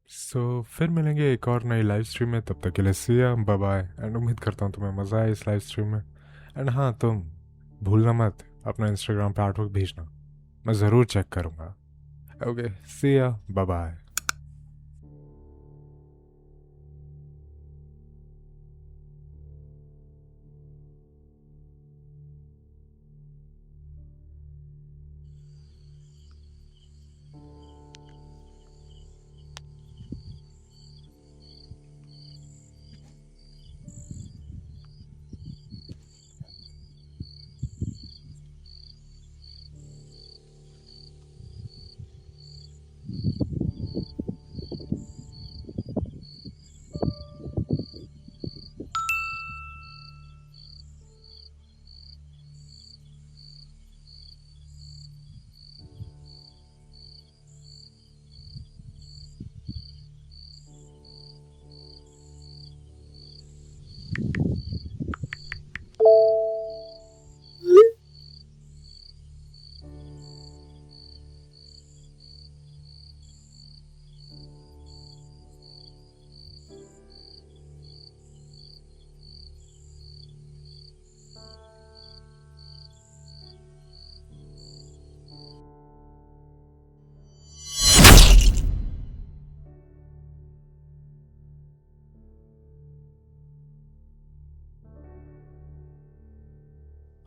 फिर मिलेंगे एक और नई लाइव स्ट्रीम में। तब तक के लिए सी या बाय बाय। एंड उम्मीद करता हूँ तुम्हें मज़ा आए इस लाइव स्ट्रीम में। एंड हाँ, तुम भूलना मत अपना इंस्टाग्राम पे आर्टवर्क भेजना। मैं ज़रूर चेक करूँगा। ओके, सी या बाय बाय।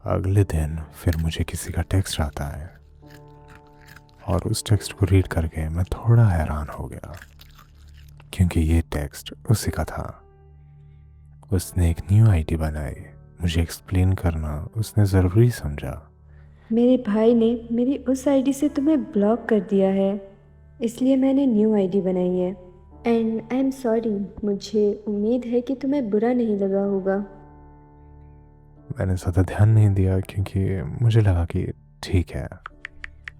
अगले दिन फिर मुझे किसी का टेक्स्ट आता है और उस टेक्स्ट को रीड करके मैं थोड़ा हैरान हो गया, क्योंकि ये टेक्स्ट उसी का था। उसने एक न्यू आईडी बनाई। मुझे एक्सप्लेन करना उसने ज़रूरी समझा। मेरे भाई ने मेरी उस आईडी से तुम्हें ब्लॉक कर दिया है, इसलिए मैंने न्यू आईडी बनाई है। एंड आई एम सॉरी, मुझे उम्मीद है कि तुम्हें बुरा नहीं लगा होगा। मैंने ज़्यादा ध्यान नहीं दिया, क्योंकि मुझे लगा कि ठीक है।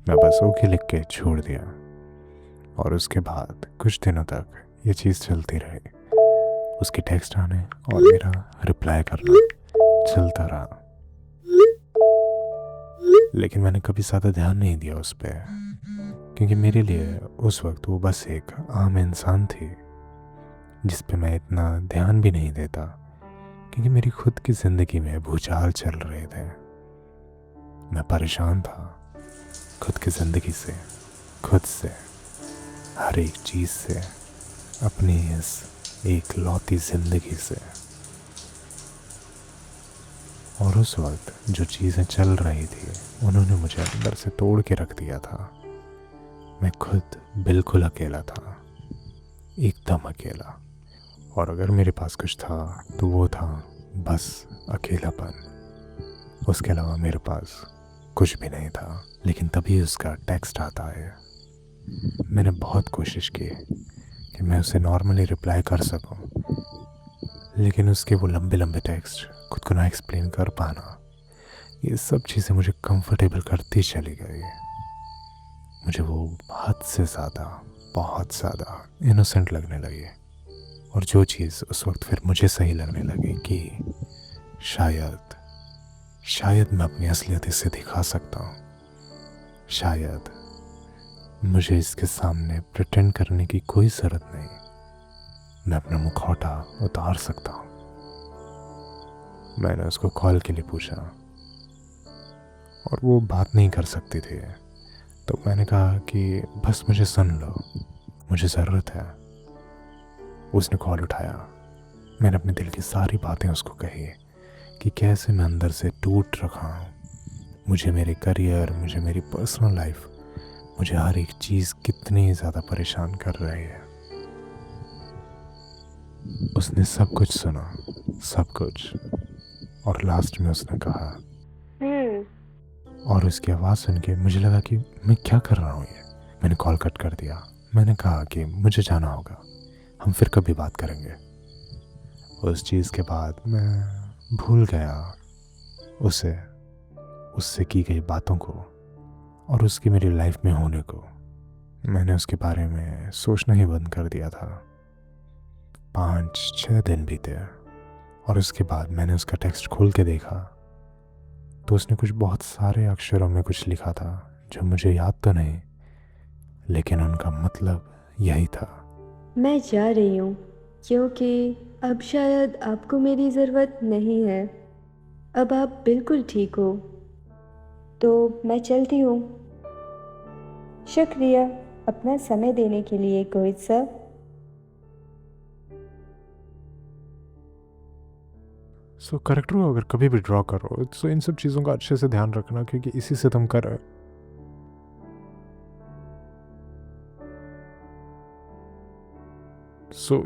मैं बस ओके लिख के छोड़ दिया। और उसके बाद कुछ दिनों तक ये चीज़ चलती रही। उसकी टेक्स्ट आने और मेरा रिप्लाई करना चलता रहा, लेकिन मैंने कभी ज़्यादा ध्यान नहीं दिया उस पर, क्योंकि मेरे लिए उस वक्त वो बस एक आम इंसान थी जिस पे मैं इतना ध्यान भी नहीं देता, क्योंकि मेरी खुद की ज़िंदगी में भूचाल चल रहे थे। मैं परेशान था खुद की ज़िंदगी से, खुद से, हर एक चीज़ से, अपनी इस एक लौती ज़िंदगी से। और उस वक्त जो चीज़ें चल रही थी उन्होंने मुझे अंदर से तोड़ के रख दिया था। मैं खुद बिल्कुल अकेला था, एकदम अकेला। और अगर मेरे पास कुछ था तो वो था बस अकेलापन। उसके अलावा मेरे पास कुछ भी नहीं था। लेकिन तभी उसका टेक्स्ट आता है। मैंने बहुत कोशिश की कि मैं उसे नॉर्मली रिप्लाई कर सकूं, लेकिन उसके वो लंबे लंबे टेक्स्ट, खुद को ना एक्सप्लेन कर पाना, ये सब चीज़ें मुझे कंफर्टेबल करती चली गई। मुझे वो हद से ज़्यादा, बहुत ज़्यादा इनोसेंट लगने लगी। और जो चीज़ उस वक्त फिर मुझे सही लगने लगी कि शायद शायद मैं अपनी असलियत इसे दिखा सकता हूँ। शायद मुझे इसके सामने प्रिटेंड करने की कोई ज़रूरत नहीं। मैं अपना मुखौटा उतार सकता हूँ। मैंने उसको कॉल के लिए पूछा और वो बात नहीं कर सकती थी, तो मैंने कहा कि बस मुझे सुन लो, मुझे ज़रूरत है। उसने कॉल उठाया। मैंने अपने दिल की सारी बातें उसको कही कि कैसे मैं अंदर से टूट रखा हूँ। मुझे मेरे करियर, मुझे मेरी पर्सनल लाइफ, मुझे हर एक चीज़ कितनी ज़्यादा परेशान कर रही है। उसने सब कुछ सुना, सब कुछ। और लास्ट में उसने कहा, और उसकी आवाज़ सुन के मुझे लगा कि मैं क्या कर रहा हूँ ये। मैंने कॉल कट कर दिया। मैंने कहा कि मुझे जाना होगा, हम फिर कभी बात करेंगे। उस चीज़ के बाद मैं भूल गया उसे, उससे की गई बातों को और उसकी मेरी लाइफ में होने को। मैंने उसके बारे में सोचना ही बंद कर दिया था। 5-6 दिन बीते और उसके बाद मैंने उसका टेक्स्ट खोल के देखा तो उसने कुछ बहुत सारे अक्षरों में कुछ लिखा था जो मुझे याद तो नहीं, लेकिन उनका मतलब यही था मैं जा रही हूँ क्योंकि अब शायद आपको मेरी ज़रूरत नहीं है। अब आप बिल्कुल ठीक हो। तो मैं चलती हूँ। शुक्रिया अपना समय देने के लिए कोहित साहब। सो करेक्टर को अगर कभी भी ड्रॉ करो तो इन सब चीज़ों का अच्छे से ध्यान रखना, क्योंकि इसी से तुम कर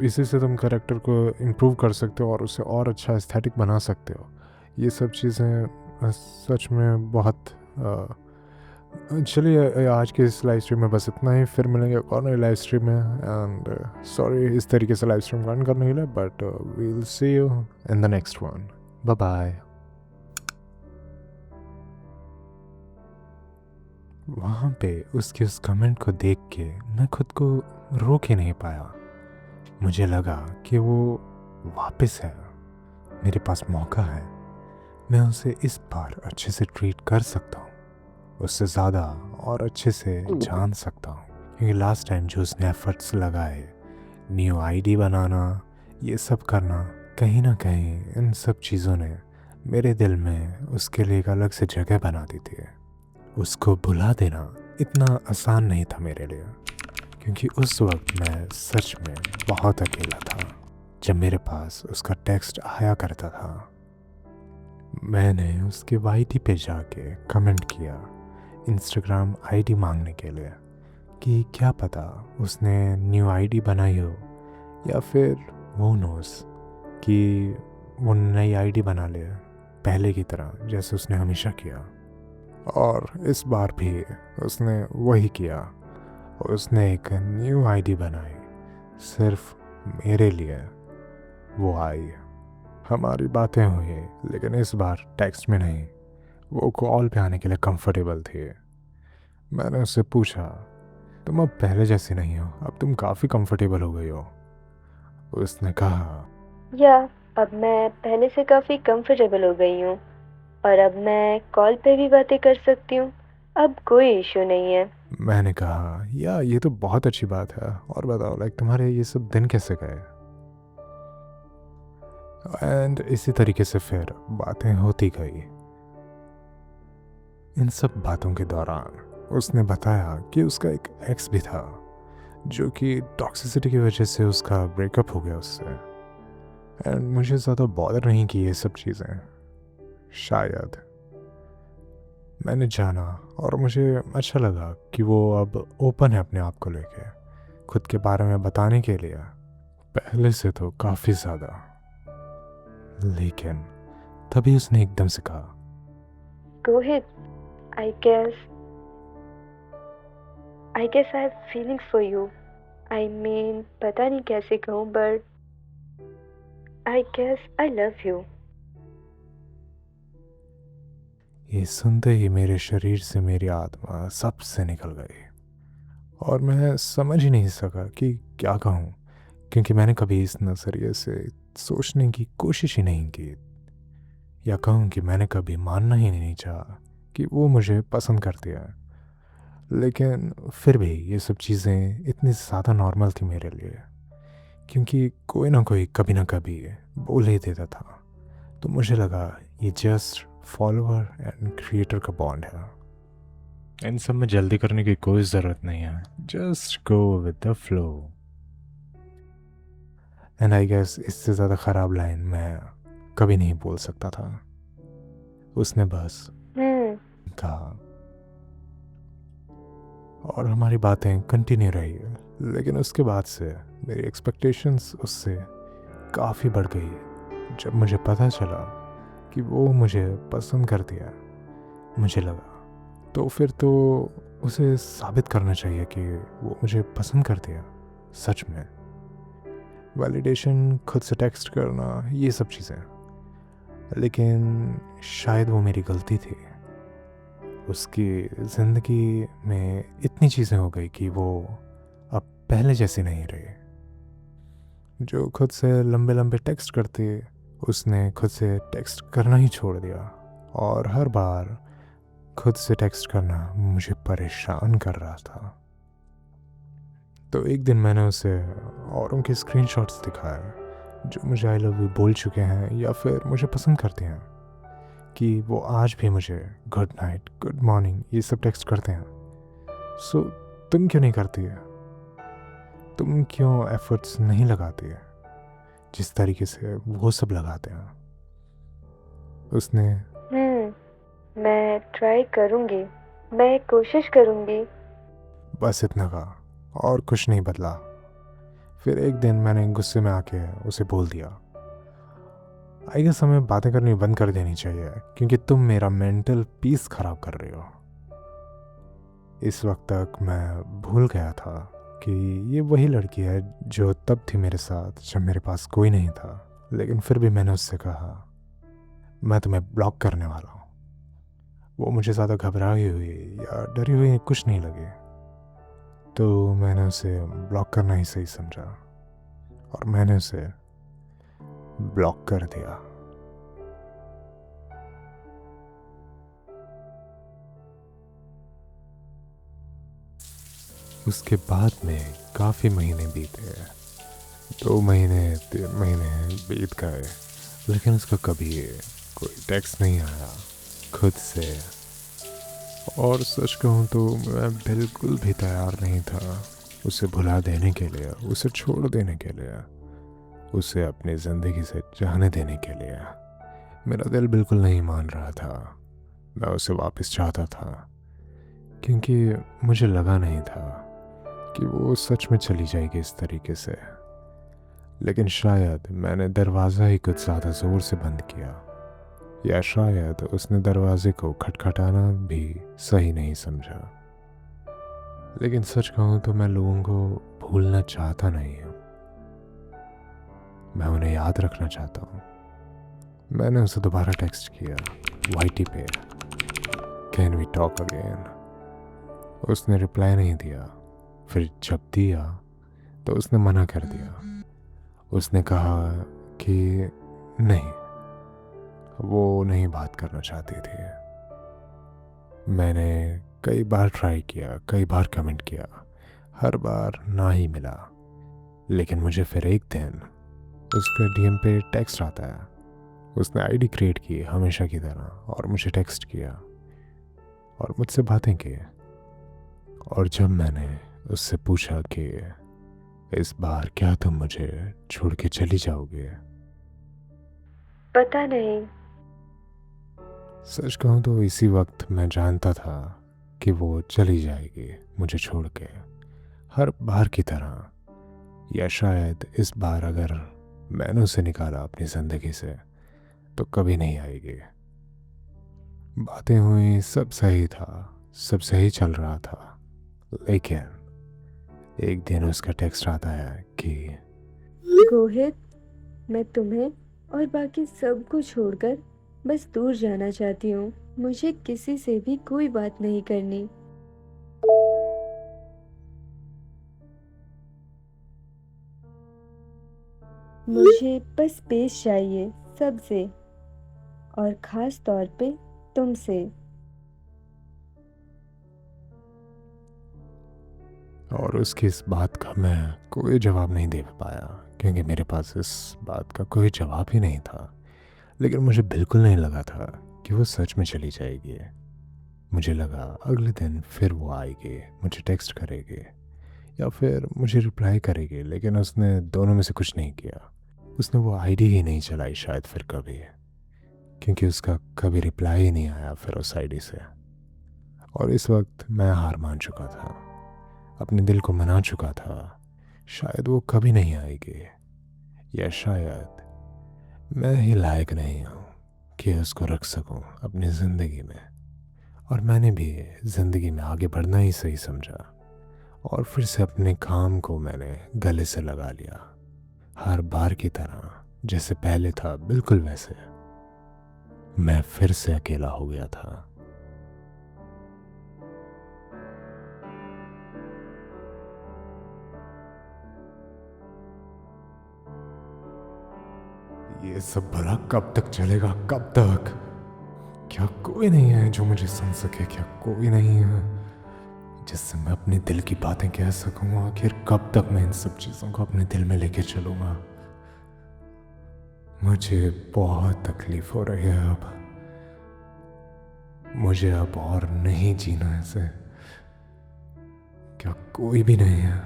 इसी से तुम करेक्टर को इम्प्रूव कर सकते हो और उसे और अच्छा एस्थेटिक बना सकते हो। ये सब चीज़ें सच में बहुत चलिए आज के इस लाइव स्ट्रीम में बस इतना ही। फिर मिलेंगे एक और नई लाइव स्ट्रीम में। एंड सॉरी इस तरीके से लाइव स्ट्रीम रन करने के लिए, but we will see you in the next one. Bye bye. वहाँ पे उसके उस कमेंट को देख के मैं खुद को रोक ही नहीं पाया। मुझे लगा कि वो वापस है, मेरे पास मौका है, मैं उसे इस बार अच्छे से ट्रीट कर सकता हूँ, उससे ज़्यादा और अच्छे से जान सकता हूँ। क्योंकि लास्ट टाइम जो उसने एफर्ट्स लगाए, न्यू आईडी बनाना, ये सब करना, कहीं ना कहीं इन सब चीज़ों ने मेरे दिल में उसके लिए एक अलग से जगह बना दी थी। उसको भुला देना इतना आसान नहीं था मेरे लिए, क्योंकि उस वक्त मैं सच में बहुत अकेला था। जब मेरे पास उसका टेक्स्ट आया करता था, मैंने उसके वाईटी पे जाके कमेंट किया इंस्टाग्राम आईडी मांगने के लिए, कि क्या पता उसने न्यू आईडी बनाई हो या फिर वो नोस कि वो नई आईडी बना ले पहले की तरह जैसे उसने हमेशा किया। और इस बार भी उसने वही किया। उसने एक न्यू आईडी बनाई सिर्फ मेरे लिए। वो आई, हमारी बातें हुई, लेकिन इस बार टेक्स्ट में नहीं, वो कॉल पे आने के लिए कंफर्टेबल थी। मैंने उससे पूछा, तुम अब पहले जैसी नहीं हो, अब तुम काफ़ी कंफर्टेबल हो गई हो। उसने कहा, या अब मैं पहले से काफ़ी कंफर्टेबल हो गई हूँ और अब मैं कॉल पे भी बातें कर सकती हूँ। अब कोई इशू नहीं है। मैंने कहा, या ये तो बहुत अच्छी बात है, और बताओ लाइक तुम्हारे ये सब दिन कैसे गए। एंड इसी तरीके से फिर बातें होती गई। इन सब बातों के दौरान उसने बताया कि उसका एक एक्स भी था, जो कि टॉक्सिसिटी की वजह से उसका ब्रेकअप हो गया उससे। एंड मुझे ज़्यादा बॉदर नहीं की ये सब चीज़ें। शायद मैंने जाना और मुझे अच्छा लगा कि वो अब ओपन है अपने आप को लेके, खुद के बारे में बताने के लिए, पहले से तो काफ़ी ज़्यादा। लेकिन तभी उसने एकदम से कहा, Rohit, I guess I have feelings for you. I mean, पता नहीं कैसे कहूँ, but I guess I love you. ये सुनते ही मेरे शरीर से मेरी आत्मा सबसे निकल गई और मैं समझ ही नहीं सका कि क्या कहूँ, क्योंकि मैंने कभी इस नज़रिए से सोचने की कोशिश ही नहीं की, या कहूँ कि मैंने कभी मानना ही नहीं चाहा कि वो मुझे पसंद करती है। लेकिन फिर भी ये सब चीज़ें इतनी ज़्यादा नॉर्मल थी मेरे लिए, क्योंकि कोई ना कोई कभी ना कभी बोल ही देता था। तो मुझे लगा ये जस्ट फॉलोअर एंड क्रिएटर का बॉन्ड है, इन सब में जल्दी करने की कोई ज़रूरत नहीं है, just go with the flow. And I guess इससे ज़्यादा ख़राब लाइन मैं कभी नहीं बोल सकता था। उसने बस कहा और हमारी बातें कंटिन्यू रही, लेकिन उसके बाद से मेरी एक्सपेक्टेशंस उससे काफ़ी बढ़ गई। जब मुझे पता चला कि वो मुझे पसंद करती है, मुझे लगा तो फिर तो उसे साबित करना चाहिए कि वो मुझे पसंद करती है सच में। वैलिडेशन, खुद से टेक्स्ट करना, ये सब चीज़ें, लेकिन शायद वो मेरी गलती थी। उसकी ज़िंदगी में इतनी चीज़ें हो गई कि वो अब पहले जैसी नहीं रही। जो खुद से लंबे लंबे टेक्स्ट करती, उसने खुद से टेक्स्ट करना ही छोड़ दिया, और हर बार खुद से टेक्स्ट करना मुझे परेशान कर रहा था। तो एक दिन मैंने उसे औरों के स्क्रीनशॉट्स दिखाए जो मुझे आई लव यू बोल चुके हैं या फिर मुझे पसंद करते हैं, कि वो आज भी मुझे गुड नाइट, गुड मॉर्निंग ये सब टेक्स्ट करते हैं। सो तुम क्यों नहीं करती है? तुम क्यों एफर्ट्स नहीं लगाती है जिस तरीके से वो सब लगाते हैं? उसने मैं ट्राई करूँगी, मैं कोशिश करूँगी। बस इतना कहा और कुछ नहीं बदला। फिर एक दिन मैंने गुस्से में आके उसे बोल दिया, आई गेस हमें बातें करनी बंद कर देनी चाहिए क्योंकि तुम मेरा मेंटल पीस खराब कर रही हो। इस वक्त तक मैं भूल गया था कि ये वही लड़की है जो तब थी मेरे साथ जब मेरे पास कोई नहीं था। लेकिन फिर भी मैंने उससे कहा मैं तुम्हें ब्लॉक करने वाला हूँ। वो मुझे ज़्यादा घबराई हुई या डरी हुई कुछ नहीं लगे, तो मैंने उसे ब्लॉक करना ही सही समझा और मैंने उसे ब्लॉक कर दिया। उसके बाद में काफ़ी महीने बीते, 2 महीने 3 महीने बीत गए, लेकिन उसका कभी कोई टेक्स्ट नहीं आया खुद से। और सच कहूँ तो मैं बिल्कुल भी तैयार नहीं था उसे भुला देने के लिए, उसे छोड़ देने के लिए, उसे अपनी ज़िंदगी से जाने देने के लिए। मेरा दिल बिल्कुल नहीं मान रहा था। मैं उसे वापस चाहता था क्योंकि मुझे लगा नहीं था कि वो सच में चली जाएगी इस तरीके से। लेकिन शायद मैंने दरवाज़ा ही कुछ ज़्यादा ज़ोर से बंद किया, या शायद उसने दरवाजे को खटखटाना भी सही नहीं समझा। लेकिन सच कहूँ तो मैं लोगों को भूलना चाहता नहीं हूँ, मैं उन्हें याद रखना चाहता हूँ। मैंने उसे दोबारा टेक्स्ट किया वाईटी पे, कैन वी टॉक अगेन। उसने रिप्लाई नहीं दिया। फिर जब दिया तो उसने मना कर दिया। उसने कहा कि नहीं, वो नहीं बात करना चाहती थी। मैंने कई बार ट्राई किया, कई बार कमेंट किया, हर बार ना ही मिला। लेकिन मुझे फिर एक दिन उसका डीएम पे टेक्स्ट आता है। उसने आईडी क्रिएट की हमेशा की तरह और मुझे टेक्स्ट किया और मुझसे बातें की। और जब मैंने उससे पूछा कि इस बार क्या तुम मुझे छोड़ के चली जाओगे? पता नहीं। सच कहूँ तो इसी वक्त मैं जानता था कि वो चली जाएगी मुझे छोड़ के, हर बार की तरह। या शायद इस बार अगर मैंने उसे निकाला अपनी ज़िंदगी से तो कभी नहीं आएगी। बातें हुई, सब सही था, सब सही चल रहा था। लेकिन एक दिन उसका टेक्स्ट आता है कि रोहित, मैं तुम्हें और बाकी सबको छोड़कर बस दूर जाना चाहती हूँ। मुझे किसी से भी कोई बात नहीं करनी। मुझे बस स्पेस चाहिए सबसे, और ख़ास तौर पे तुमसे। और उसकी इस बात का मैं कोई जवाब नहीं दे पाया क्योंकि मेरे पास इस बात का कोई जवाब ही नहीं था। लेकिन मुझे बिल्कुल नहीं लगा था कि वो सच में चली जाएगी। मुझे लगा अगले दिन फिर वो आएगी, मुझे टेक्स्ट करेगी या फिर मुझे रिप्लाई करेगी। लेकिन उसने दोनों में से कुछ नहीं किया। उसने वो आईडी ही नहीं चलाई शायद फिर कभी, क्योंकि उसका कभी रिप्लाई ही नहीं आया फिर उस आईडी से। और इस वक्त मैं हार मान चुका था, अपने दिल को मना चुका था। शायद वो कभी नहीं आएगी, या शायद मैं ही लायक नहीं हूँ कि उसको रख सकूँ अपनी ज़िंदगी में। और मैंने भी ज़िंदगी में आगे बढ़ना ही सही समझा और फिर से अपने काम को मैंने गले से लगा लिया, हर बार की तरह जैसे पहले था बिल्कुल वैसे। मैं फिर से अकेला हो गया था। ये सब भला कब तक चलेगा, कब तक? क्या कोई नहीं है जो मुझे सुन सके? क्या कोई नहीं है जिससे मैं अपने दिल की बातें कह सकूं। आखिर कब तक मैं इन सब चीज़ों को अपने दिल में लेके चलूंगा? मुझे बहुत तकलीफ हो रही है अब। मुझे अब और नहीं जीना ऐसे। क्या कोई भी नहीं है?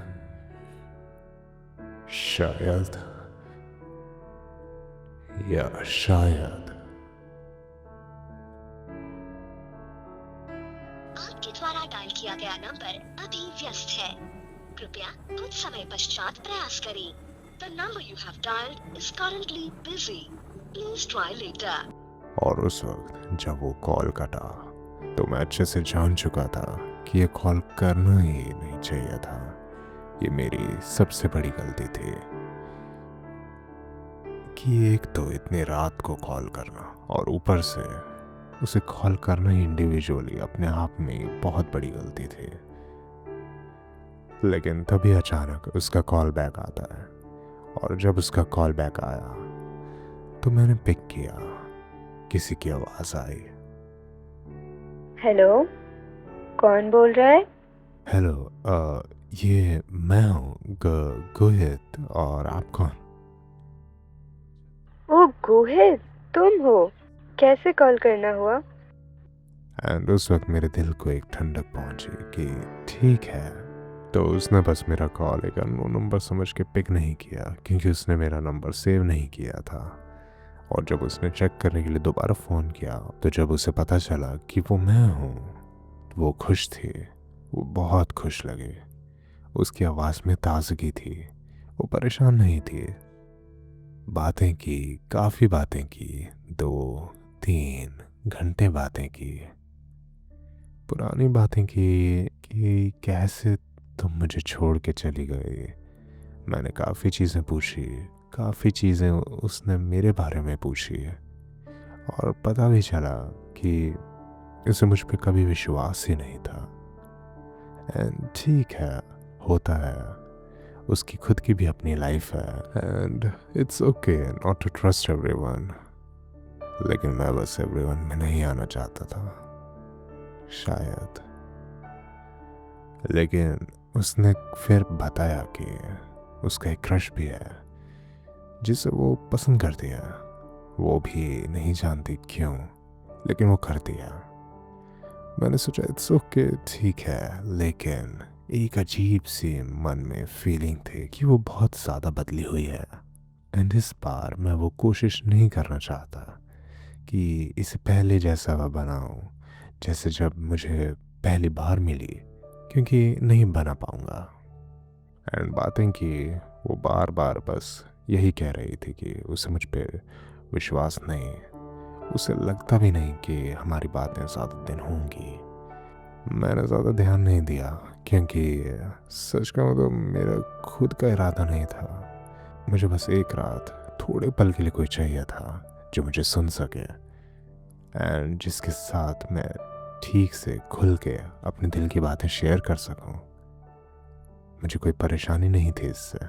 शायद, या शायद आपके द्वारा डायल किया गया नंबर अभी व्यस्त है। कृपया कुछ समय पश्चात प्रयास करें। The number you have dialed is currently busy. Please try later. और उस वक्त जब वो कॉल कटा तो मैं अच्छे से जान चुका था कि ये कॉल करना ही नहीं चाहिए था। ये मेरी सबसे बड़ी गलती थी कि एक तो इतनी रात को कॉल करना और ऊपर से उसे कॉल करना ही इंडिविजुअली अपने आप में बहुत बड़ी गलती थी। लेकिन तभी अचानक उसका कॉल बैक आता है और जब उसका कॉल बैक आया तो मैंने पिक किया। किसी की आवाज़ आई। हेलो, कौन बोल रहा है? हेलो, ये मैं हूँ गोहित। और आप कौन? ओ गोहित, तुम हो? कैसे कॉल करना हुआ? एंड उस वक्त मेरे दिल को एक ठंडक पहुंची कि ठीक है। तो उसने बस मेरा कॉल एक अननोन नंबर समझ के पिक नहीं किया क्योंकि उसने मेरा नंबर सेव नहीं किया था। और जब उसने चेक करने के लिए दोबारा फ़ोन किया तो जब उसे पता चला कि वो मैं हूँ तो वो खुश थी। वो बहुत खुश लगे। उसकी आवाज़ में ताजगी थी। वो परेशान नहीं थी। बातें की, काफ़ी बातें की, 2-3 घंटे बातें की। पुरानी बातें की कि कैसे तुम मुझे छोड़ के चली गई। मैंने काफ़ी चीज़ें पूछी। काफ़ी चीज़ें उसने मेरे बारे में पूछी और पता भी चला कि उसे मुझ पे कभी विश्वास ही नहीं था। एंड ठीक है, होता है। उसकी खुद की भी अपनी लाइफ है and it's okay not to trust everyone. लेकिन मैं बस एवरीवन में नहीं आना चाहता था शायद। लेकिन उसने फिर बताया कि उसका एक क्रश भी है जिसे वो पसंद करती है। वो भी नहीं जानती क्यों, लेकिन वो करती है। मैंने सोचा इट्स ओके, ठीक है। लेकिन एक अजीब सी मन में फीलिंग थी कि वो बहुत ज़्यादा बदली हुई है। एंड इस बार मैं वो कोशिश नहीं करना चाहता कि इसे पहले जैसा बनाऊं जैसे जब मुझे पहली बार मिली, क्योंकि नहीं बना पाऊंगा। एंड बातें की वो बार बार बस यही कह रही थी कि उसे मुझ पे विश्वास नहीं। उसे लगता भी नहीं कि हमारी बातें ज़्यादा दिन होंगी। मैंने ज़्यादा ध्यान नहीं दिया क्योंकि सच कहूँ तो मेरा खुद का इरादा नहीं था। मुझे बस एक रात थोड़े पल के लिए कोई चाहिए था जो मुझे सुन सके एंड जिसके साथ मैं ठीक से खुल के अपने दिल की बातें शेयर कर सकूं। मुझे कोई परेशानी नहीं थी इससे।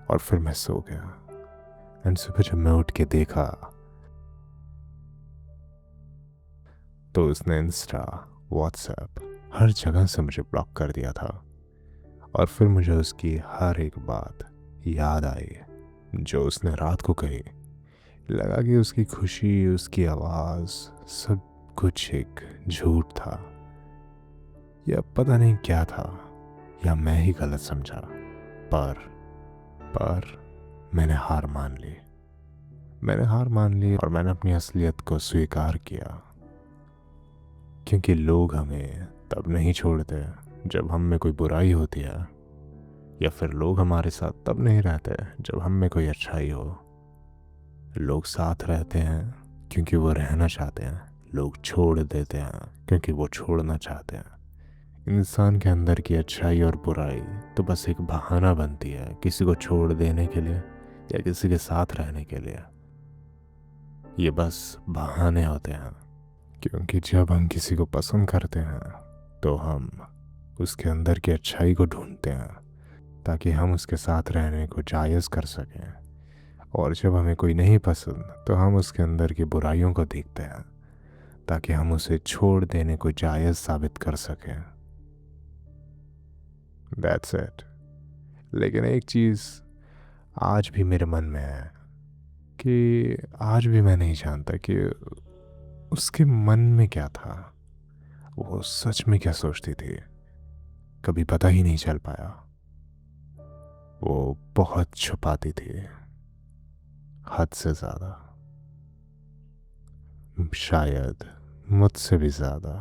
और फिर मैं सो गया एंड सुबह जब मैं उठ के देखा तो उसने इंस्टा, व्हाट्सएप हर जगह से मुझे ब्लॉक कर दिया था। और फिर मुझे उसकी हर एक बात याद आई जो उसने रात को कही। लगा कि उसकी खुशी, उसकी आवाज़, सब कुछ एक झूठ था। या पता नहीं क्या था, या मैं ही गलत समझा। पर मैंने हार मान ली। मैंने हार मान ली और मैंने अपनी असलियत को स्वीकार किया। क्योंकि लोग हमें तब नहीं छोड़ते जब हम में कोई बुराई होती है, या फिर लोग हमारे साथ तब नहीं रहते जब हम में कोई अच्छाई हो। लोग साथ रहते हैं क्योंकि वो रहना चाहते हैं। लोग छोड़ देते हैं क्योंकि वो छोड़ना चाहते हैं। इंसान के अंदर की अच्छाई और बुराई तो बस एक बहाना बनती है किसी को छोड़ देने के लिए या किसी के साथ रहने के लिए। ये बस बहाने होते हैं। क्योंकि जब हम किसी को पसंद करते हैं तो हम उसके अंदर की अच्छाई को ढूंढते हैं ताकि हम उसके साथ रहने को जायज़ कर सकें। और जब हमें कोई नहीं पसंद तो हम उसके अंदर की बुराइयों को देखते हैं ताकि हम उसे छोड़ देने को जायज़ साबित कर सकें। That's it. लेकिन एक चीज़ आज भी मेरे मन में है कि आज भी मैं नहीं जानता कि उसके मन में क्या था, वो सच में क्या सोचती थी। कभी पता ही नहीं चल पाया। वो बहुत छुपाती थी, हद से ज़्यादा, शायद मुझसे भी ज़्यादा।